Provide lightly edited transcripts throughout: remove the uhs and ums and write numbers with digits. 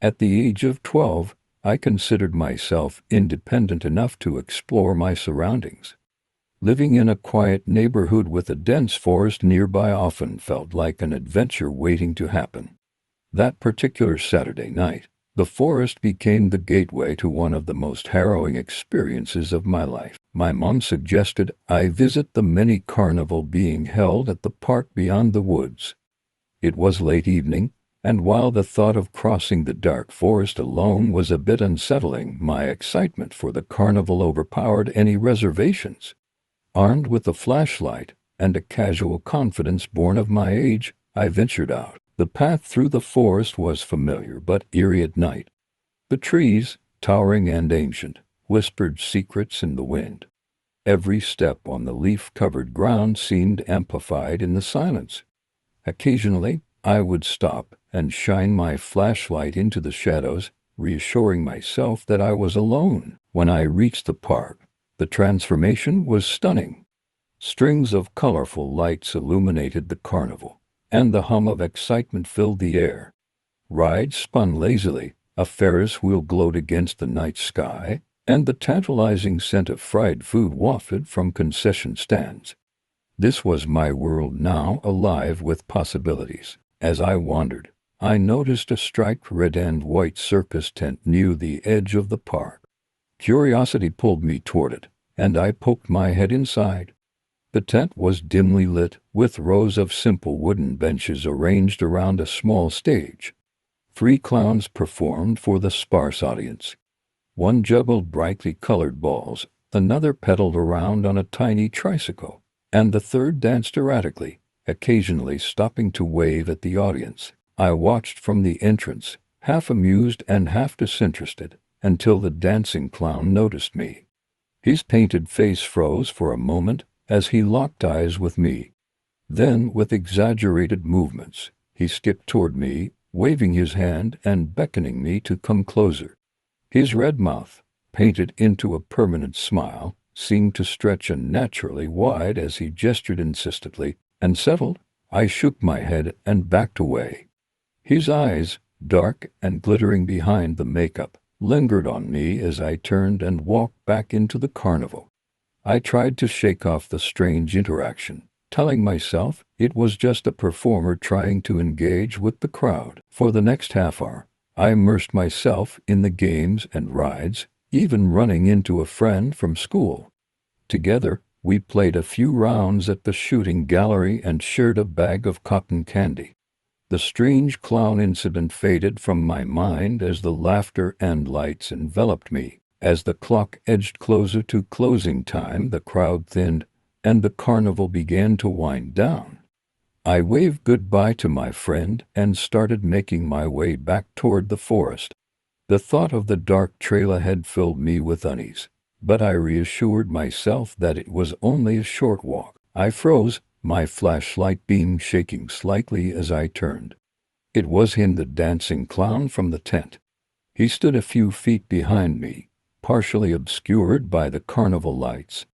At the age of 12, I considered myself independent enough to explore my surroundings. Living in a quiet neighborhood with a dense forest nearby often felt like an adventure waiting to happen. That particular Saturday night, the forest became the gateway to one of the most harrowing experiences of my life. My mom suggested I visit the mini carnival being held at the park beyond the woods. It was late evening, and while the thought of crossing the dark forest alone was a bit unsettling, my excitement for the carnival overpowered any reservations. Armed with a flashlight and a casual confidence born of my age, I ventured out. The path through the forest was familiar but eerie at night. The trees, towering and ancient, whispered secrets in the wind. Every step on the leaf-covered ground seemed amplified in the silence. Occasionally, I would stop and shine my flashlight into the shadows, reassuring myself that I was alone. When I reached the park, the transformation was stunning. Strings of colorful lights illuminated the carnival, and the hum of excitement filled the air. Rides spun lazily, a Ferris wheel glowed against the night sky, and the tantalizing scent of fried food wafted from concession stands. This was my world now, alive with possibilities. As I wandered, I noticed a striped red and white circus tent near the edge of the park. Curiosity pulled me toward it, and I poked my head inside. The tent was dimly lit, with rows of simple wooden benches arranged around a small stage. 3 clowns performed for the sparse audience. One juggled brightly colored balls, another pedaled around on a tiny tricycle, and the third danced erratically, occasionally stopping to wave at the audience. I watched from the entrance, half amused and half disinterested, until the dancing clown noticed me. His painted face froze for a moment as he locked eyes with me. Then, with exaggerated movements, he skipped toward me, waving his hand and beckoning me to come closer. His red mouth, painted into a permanent smile, seemed to stretch unnaturally wide as he gestured insistently. And settled, I shook my head and backed away. His eyes, dark and glittering behind the makeup, lingered on me as I turned and walked back into the carnival. I tried to shake off the strange interaction, telling myself it was just a performer trying to engage with the crowd. For the next half hour, I immersed myself in the games and rides, even running into a friend from school. Together, we played a few rounds at the shooting gallery and shared a bag of cotton candy. The strange clown incident faded from my mind as the laughter and lights enveloped me. As the clock edged closer to closing time, the crowd thinned, and the carnival began to wind down. I waved goodbye to my friend and started making my way back toward the forest. The thought of the dark trail ahead filled me with unease, but I reassured myself that it was only a short walk. I froze, my flashlight beam shaking slightly as I turned. It was him, the dancing clown from the tent. He stood a few feet behind me, partially obscured by the carnival lights.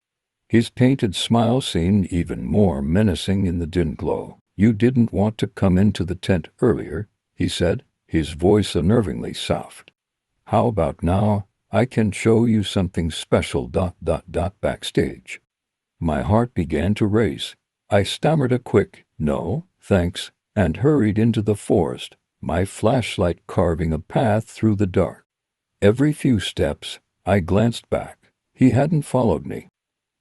His painted smile seemed even more menacing in the dim glow. "You didn't want to come into the tent earlier," he said, his voice unnervingly soft. "How about now? I can show you something special. Backstage." My heart began to race. I stammered a quick, "No, thanks," and hurried into the forest, my flashlight carving a path through the dark. Every few steps, I glanced back. He hadn't followed me.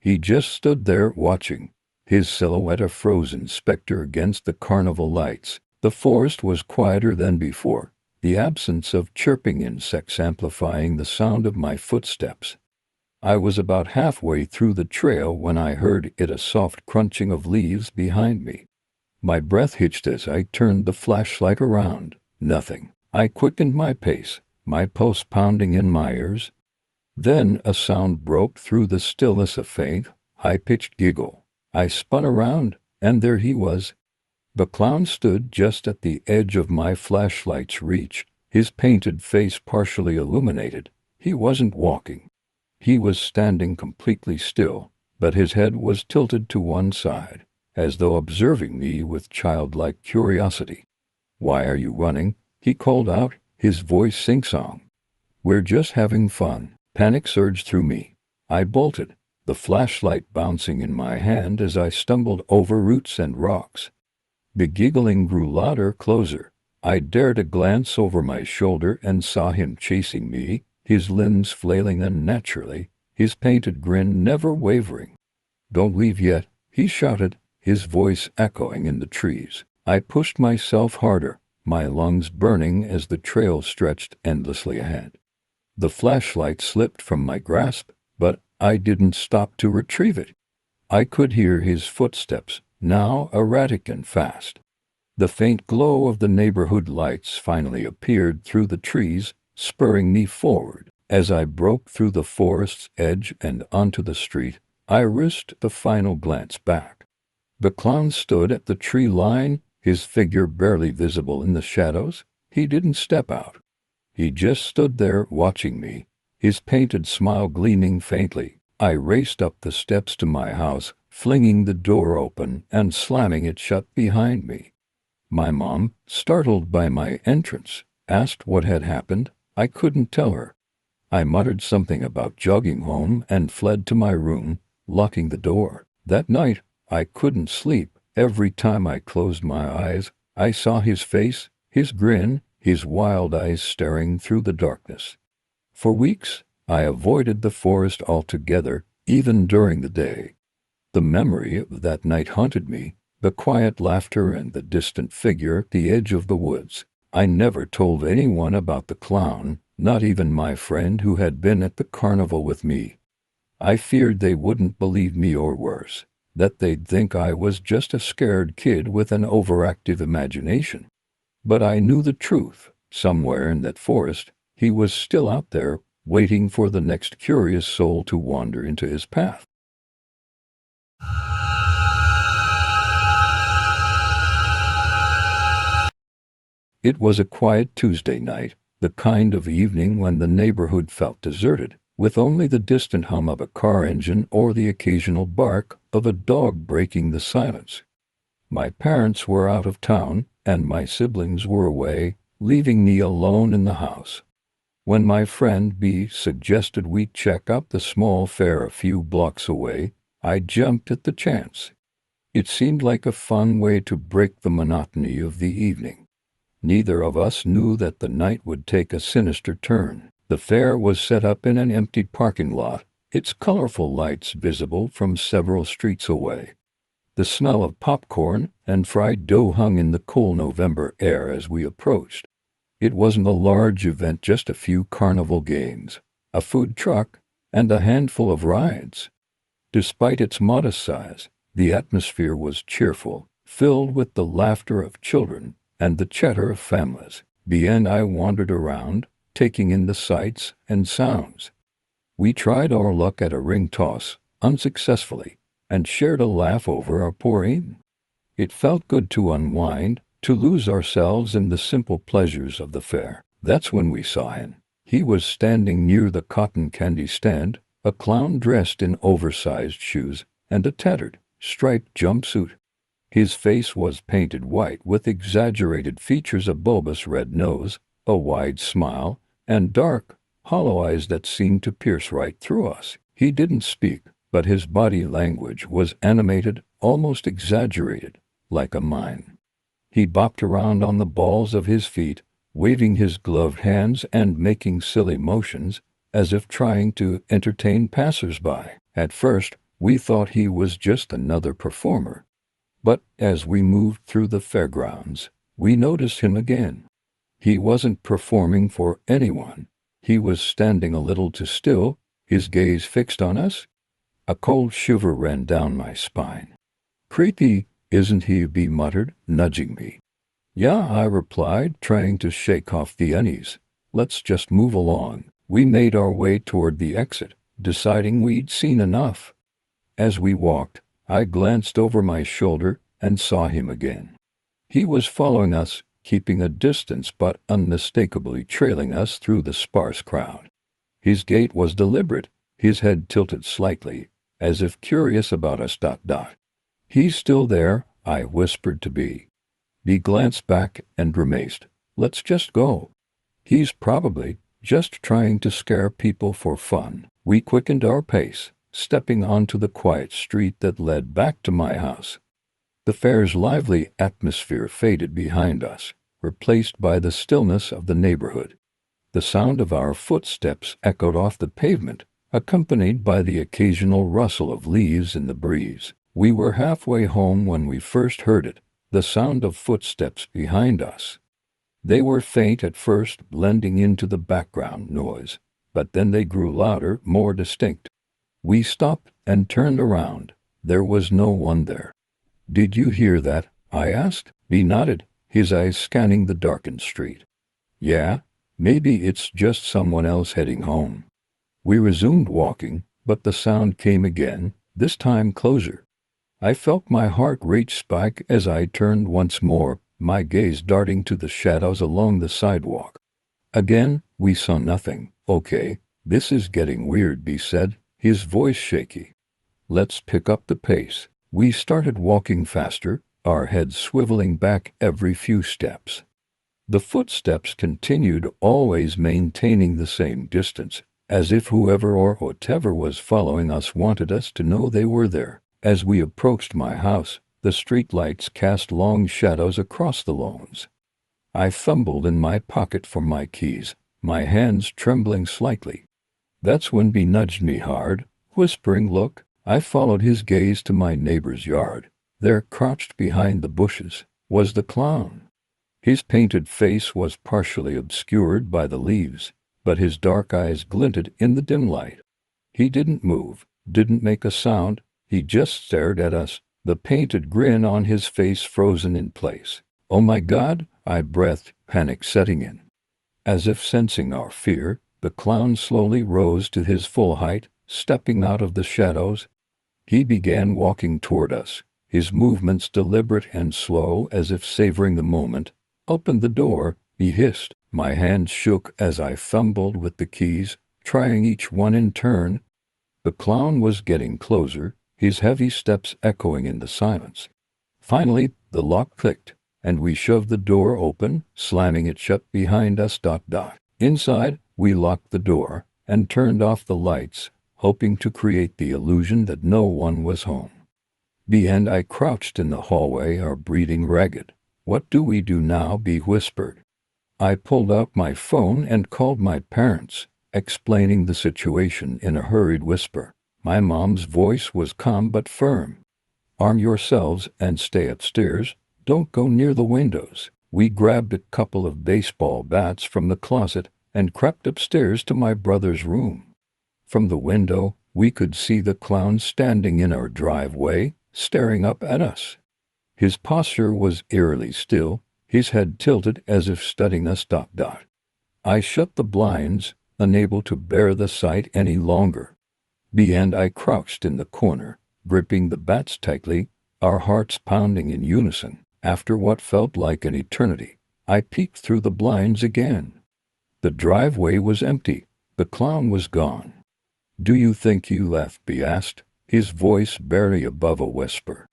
He just stood there watching, his silhouette a frozen specter against the carnival lights. The forest was quieter than before, the absence of chirping insects amplifying the sound of my footsteps. I was about halfway through the trail when I heard a soft crunching of leaves behind me. My breath hitched as I turned the flashlight around. Nothing. I quickened my pace, my pulse pounding in my ears. Then a sound broke through the stillness, a faint, high-pitched giggle. I spun around, and there he was. The clown stood just at the edge of my flashlight's reach, his painted face partially illuminated. He wasn't walking. He was standing completely still, but his head was tilted to one side, as though observing me with childlike curiosity. "Why are you running?" he called out, his voice sing-song. "We're just having fun." Panic surged through me. I bolted, the flashlight bouncing in my hand as I stumbled over roots and rocks. The giggling grew louder, closer. I dared a glance over my shoulder and saw him chasing me, his limbs flailing unnaturally, his painted grin never wavering. "Don't leave yet," he shouted, his voice echoing in the trees. I pushed myself harder, my lungs burning as the trail stretched endlessly ahead. The flashlight slipped from my grasp, but I didn't stop to retrieve it. I could hear his footsteps, now erratic and fast. The faint glow of the neighborhood lights finally appeared through the trees, spurring me forward. As I broke through the forest's edge and onto the street, I risked the final glance back. The clown stood at the tree line, his figure barely visible in the shadows. He didn't step out. He just stood there watching me, his painted smile gleaming faintly. I raced up the steps to my house, flinging the door open and slamming it shut behind me. My mom, startled by my entrance, asked what had happened. I couldn't tell her. I muttered something about jogging home and fled to my room, locking the door. That night, I couldn't sleep. Every time I closed my eyes, I saw his face, his grin, his wild eyes staring through the darkness. For weeks, I avoided the forest altogether, even during the day. The memory of that night haunted me, the quiet laughter and the distant figure at the edge of the woods. I never told anyone about the clown, not even my friend who had been at the carnival with me. I feared they wouldn't believe me, or worse, that they'd think I was just a scared kid with an overactive imagination. But I knew the truth. Somewhere in that forest, he was still out there, waiting for the next curious soul to wander into his path. It was a quiet Tuesday night, the kind of evening when the neighborhood felt deserted, with only the distant hum of a car engine or the occasional bark of a dog breaking the silence. My parents were out of town, and my siblings were away, leaving me alone in the house. When my friend B suggested we check out the small fair a few blocks away, I jumped at the chance. It seemed like a fun way to break the monotony of the evening. Neither of us knew that the night would take a sinister turn. The fair was set up in an empty parking lot, its colorful lights visible from several streets away. The smell of popcorn and fried dough hung in the cool November air as we approached. It wasn't a large event, just a few carnival games, a food truck, and a handful of rides. Despite its modest size, the atmosphere was cheerful, filled with the laughter of children and the chatter of families. B and I wandered around, taking in the sights and sounds. We tried our luck at a ring toss, unsuccessfully, and shared a laugh over our poor evening. It felt good to unwind, to lose ourselves in the simple pleasures of the fair. That's when we saw him. He was standing near the cotton candy stand, a clown dressed in oversized shoes and a tattered, striped jumpsuit. His face was painted white with exaggerated features, a bulbous red nose, a wide smile, and dark, hollow eyes that seemed to pierce right through us. He didn't speak, but his body language was animated, almost exaggerated, like a mime. He bopped around on the balls of his feet, waving his gloved hands and making silly motions, as if trying to entertain passers-by. At first, we thought he was just another performer. But as we moved through the fairgrounds, we noticed him again. He wasn't performing for anyone. He was standing a little too still, his gaze fixed on us. A cold shiver ran down my spine. "Creepy, isn't he?" B muttered, nudging me. "Yeah," I replied, trying to shake off the unease. "Let's just move along." We made our way toward the exit, deciding we'd seen enough. As we walked, I glanced over my shoulder and saw him again. He was following us, keeping a distance but unmistakably trailing us through the sparse crowd. His gait was deliberate, his head tilted slightly, as if curious about us. "He's still there," I whispered to B. B glanced back and grimaced. "Let's just go." He's probably just trying to scare people for fun. We quickened our pace, stepping onto the quiet street that led back to my house. The fair's lively atmosphere faded behind us, replaced by the stillness of the neighborhood. The sound of our footsteps echoed off the pavement, accompanied by the occasional rustle of leaves in the breeze. We were halfway home when we first heard it, the sound of footsteps behind us. They were faint at first, blending into the background noise, but then they grew louder, more distinct. We stopped and turned around. There was no one there. "Did you hear that?" I asked. He nodded, his eyes scanning the darkened street. "Yeah, maybe it's just someone else heading home." We resumed walking, but the sound came again, this time closer. I felt my heart rate spike as I turned once more, my gaze darting to the shadows along the sidewalk. Again, we saw nothing. "Okay, this is getting weird," he said, his voice shaky. "Let's pick up the pace." We started walking faster, our heads swiveling back every few steps. The footsteps continued, always maintaining the same distance, as if whoever or whatever was following us wanted us to know they were there. As we approached my house, the streetlights cast long shadows across the lawns. I fumbled in my pocket for my keys, my hands trembling slightly. That's when he nudged me hard, whispering, "Look." I followed his gaze to my neighbor's yard. There, crouched behind the bushes, was the clown. His painted face was partially obscured by the leaves, but his dark eyes glinted in the dim light. He didn't move, didn't make a sound, he just stared at us, the painted grin on his face frozen in place. "Oh my God," I breathed, panic setting in. As if sensing our fear, the clown slowly rose to his full height, stepping out of the shadows. He began walking toward us, his movements deliberate and slow as if savoring the moment. "Open the door," he hissed. My hands shook as I fumbled with the keys, trying each one in turn. The clown was getting closer, his heavy steps echoing in the silence. Finally, the lock clicked, and we shoved the door open, slamming it shut behind us. Inside, we locked the door and turned off the lights, hoping to create the illusion that no one was home. Bea and I crouched in the hallway, our breathing ragged. "What do we do now?" Bea whispered. I pulled out my phone and called my parents, explaining the situation in a hurried whisper. My mom's voice was calm but firm. "Arm yourselves and stay upstairs. Don't go near the windows." We grabbed a couple of baseball bats from the closet and crept upstairs to my brother's room. From the window, we could see the clown standing in our driveway, staring up at us. His posture was eerily still, his head tilted as if studying us. I shut the blinds, unable to bear the sight any longer. Bea and I crouched in the corner, gripping the bats tightly, our hearts pounding in unison. After what felt like an eternity, I peeked through the blinds again. The driveway was empty. The clown was gone. "Do you think he left?" Bea asked, his voice barely above a whisper.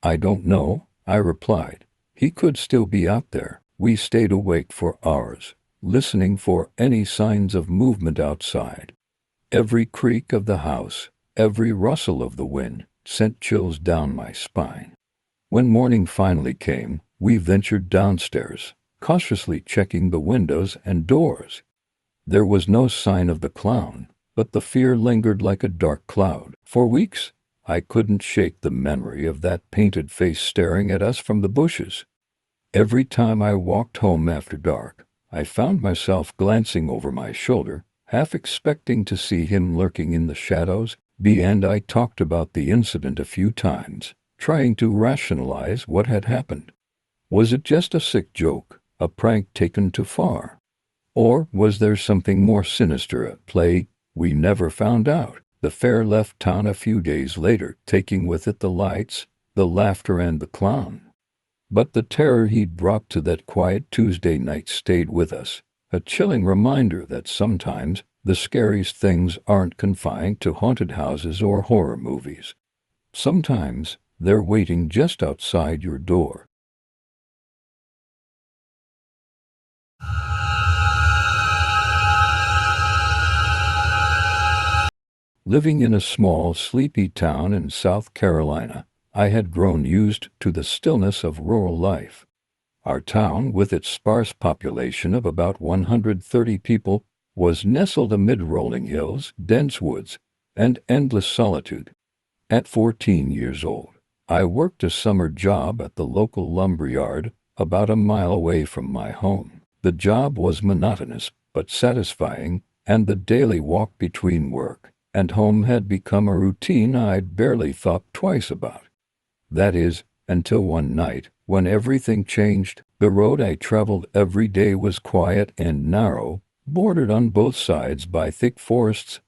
"I don't know," I replied. "He could still be out there." We stayed awake for hours, listening for any signs of movement outside. Every creak of the house, every rustle of the wind, sent chills down my spine. When morning finally came, we ventured downstairs, cautiously checking the windows and doors. There was no sign of the clown, but the fear lingered like a dark cloud. For weeks, I couldn't shake the memory of that painted face staring at us from the bushes. Every time I walked home after dark, I found myself glancing over my shoulder, half expecting to see him lurking in the shadows. Bea and I talked about the incident a few times, trying to rationalize what had happened. Was it just a sick joke, a prank taken too far? Or was there something more sinister at play? We never found out. The fair left town a few days later, taking with it the lights, the laughter, and the clown. But the terror he'd brought to that quiet Tuesday night stayed with us, a chilling reminder that sometimes the scariest things aren't confined to haunted houses or horror movies. Sometimes they're waiting just outside your door. Living in a small, sleepy town in South Carolina, I had grown used to the stillness of rural life. Our town, with its sparse population of about 130 people, was nestled amid rolling hills, dense woods, and endless solitude. At 14 years old, I worked a summer job at the local lumber yard about a mile away from my home. The job was monotonous but satisfying, and the daily walk between work and home had become a routine I'd barely thought twice about. That is, until one night, when everything changed. The road I traveled every day was quiet and narrow, bordered on both sides by thick forests.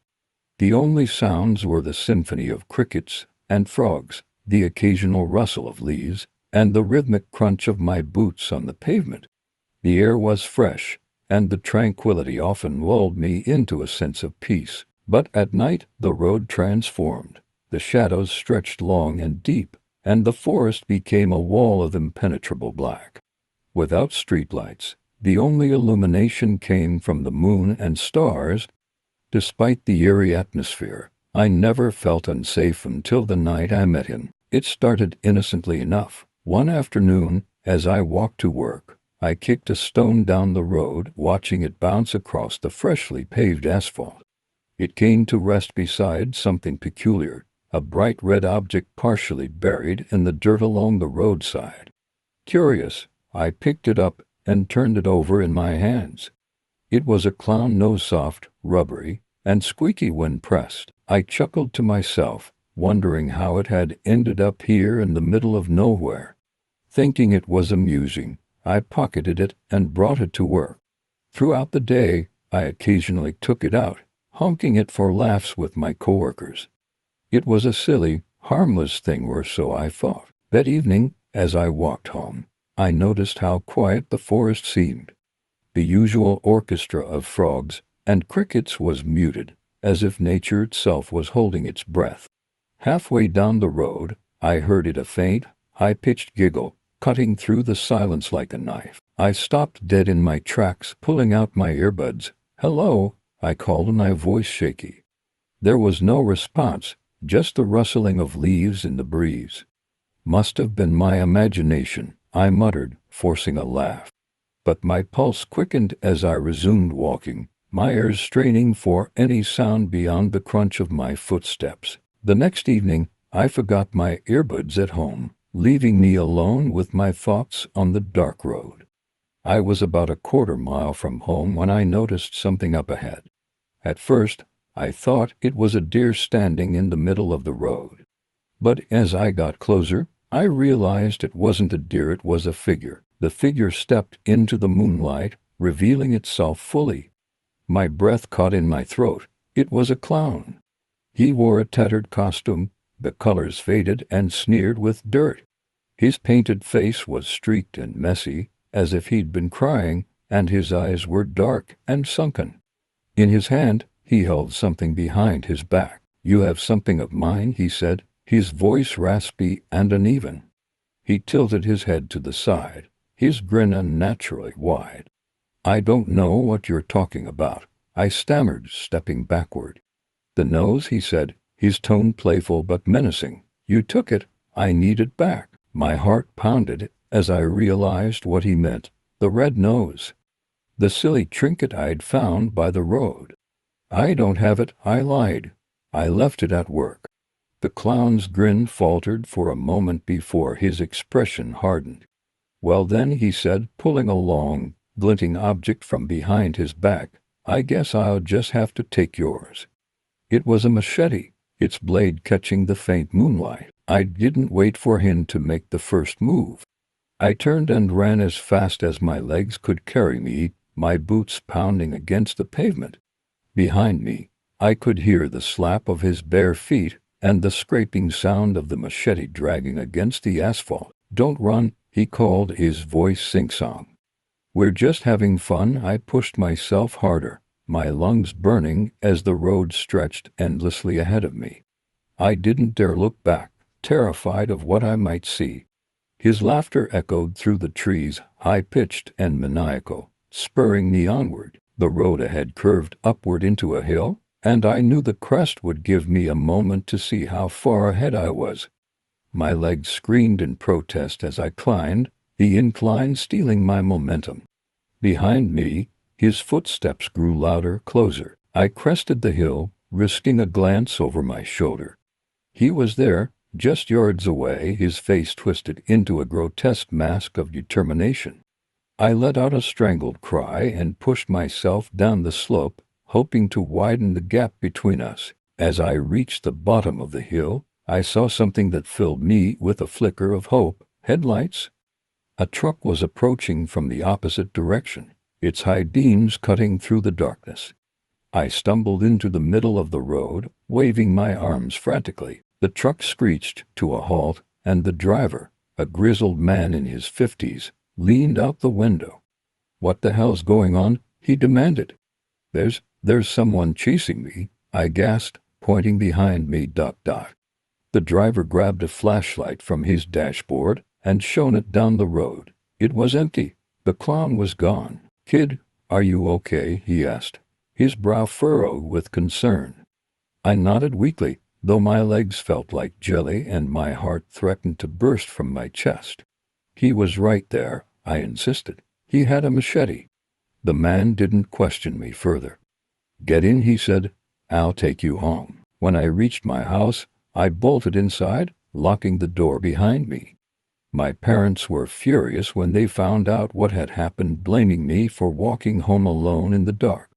The only sounds were the symphony of crickets and frogs, the occasional rustle of leaves, and the rhythmic crunch of my boots on the pavement. The air was fresh, and the tranquility often lulled me into a sense of peace. But at night the road transformed. The shadows stretched long and deep, and the forest became a wall of impenetrable black. Without streetlights, the only illumination came from the moon and stars. Despite the eerie atmosphere, I never felt unsafe until the night I met him. It started innocently enough. One afternoon, as I walked to work, I kicked a stone down the road, watching it bounce across the freshly paved asphalt. It came to rest beside something peculiar, a bright red object partially buried in the dirt along the roadside. Curious, I picked it up and turned it over in my hands. It was a clown nose, soft, rubbery, and squeaky when pressed. I chuckled to myself, wondering how it had ended up here in the middle of nowhere. Thinking it was amusing, I pocketed it and brought it to work. Throughout the day, I occasionally took it out, honking it for laughs with my coworkers. It was a silly, harmless thing, or so I thought. That evening, as I walked home, I noticed how quiet the forest seemed. The usual orchestra of frogs and crickets was muted, as if nature itself was holding its breath. Halfway down the road, I heard a faint, high-pitched giggle, cutting through the silence like a knife. I stopped dead in my tracks, pulling out my earbuds. "Hello," I called, my voice shaky. There was no response, just the rustling of leaves in the breeze. "Must have been my imagination," I muttered, forcing a laugh. But my pulse quickened as I resumed walking, my ears straining for any sound beyond the crunch of my footsteps. The next evening, I forgot my earbuds at home, leaving me alone with my thoughts on the dark road. I was about a quarter-mile from home when I noticed something up ahead. At first, I thought it was a deer standing in the middle of the road. But as I got closer, I realized it wasn't a deer, it was a figure. The figure stepped into the moonlight, revealing itself fully. My breath caught in my throat. It was a clown. He wore a tattered costume, the colors faded and smeared with dirt. His painted face was streaked and messy, as if he'd been crying, and his eyes were dark and sunken. In his hand, he held something behind his back. "You have something of mine," he said, his voice raspy and uneven. He tilted his head to the side, his grin unnaturally wide. "I don't know what you're talking about," I stammered, stepping backward. "The nose," he said, his tone playful but menacing. "You took it. I need it back." My heart pounded as I realized what he meant. The red nose. The silly trinket I'd found by the road. "I don't have it," I lied. "I left it at work." The clown's grin faltered for a moment before his expression hardened. "Well then," he said, pulling a long, glinting object from behind his back, "I guess I'll just have to take yours." It was a machete, its blade catching the faint moonlight. I didn't wait for him to make the first move. I turned and ran as fast as my legs could carry me, my boots pounding against the pavement. Behind me, I could hear the slap of his bare feet and the scraping sound of the machete dragging against the asphalt. "Don't run," he called, his voice sing-song. "We're just having fun." I pushed myself harder, my lungs burning as the road stretched endlessly ahead of me. I didn't dare look back, terrified of what I might see. His laughter echoed through the trees, high-pitched and maniacal, spurring me onward. The road ahead curved upward into a hill, and I knew the crest would give me a moment to see how far ahead I was. My legs screamed in protest as I climbed, the incline stealing my momentum. Behind me, his footsteps grew louder, closer. I crested the hill, risking a glance over my shoulder. He was there, just yards away, his face twisted into a grotesque mask of determination. I let out a strangled cry and pushed myself down the slope, hoping to widen the gap between us. As I reached the bottom of the hill, I saw something that filled me with a flicker of hope. Headlights? A truck was approaching from the opposite direction, its high beams cutting through the darkness. I stumbled into the middle of the road, waving my arms frantically. The truck screeched to a halt, and the driver, a grizzled man in his 50s, leaned out the window. "What the hell's going on?" he demanded. There's someone chasing me," I gasped, pointing behind me. The driver grabbed a flashlight from his dashboard and shone it down the road. It was empty. The clown was gone. "Kid, are you okay?" he asked, his brow furrowed with concern. I nodded weakly, though my legs felt like jelly and my heart threatened to burst from my chest. "He was right there," I insisted. "He had a machete." The man didn't question me further. "Get in," he said. "I'll take you home." When I reached my house, I bolted inside, locking the door behind me. My parents were furious when they found out what had happened, blaming me for walking home alone in the dark.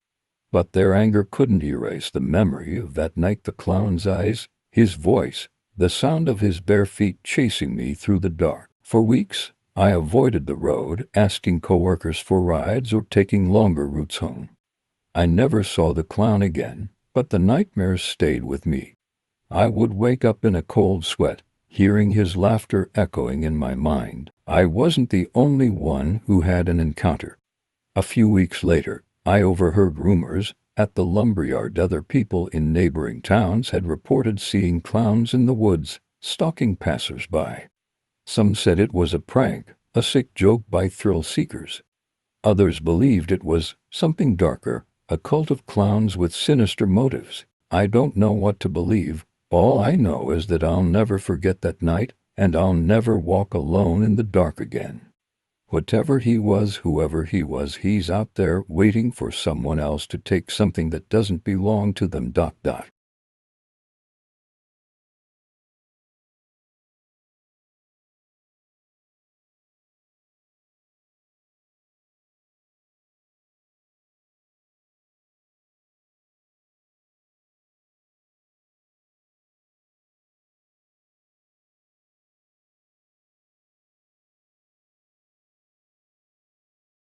But their anger couldn't erase the memory of that night, the clown's eyes, his voice, the sound of his bare feet chasing me through the dark. For weeks, I avoided the road, asking coworkers for rides or taking longer routes home. I never saw the clown again, but the nightmares stayed with me. I would wake up in a cold sweat, hearing his laughter echoing in my mind. I wasn't the only one who had an encounter. A few weeks later, I overheard rumors at the lumberyard. Other people in neighboring towns had reported seeing clowns in the woods, stalking passers-by. Some said it was a prank, a sick joke by thrill seekers. Others believed it was something darker, a cult of clowns with sinister motives. I don't know what to believe. All I know is that I'll never forget that night, and I'll never walk alone in the dark again. Whatever he was, whoever he was, he's out there waiting for someone else to take something that doesn't belong to them.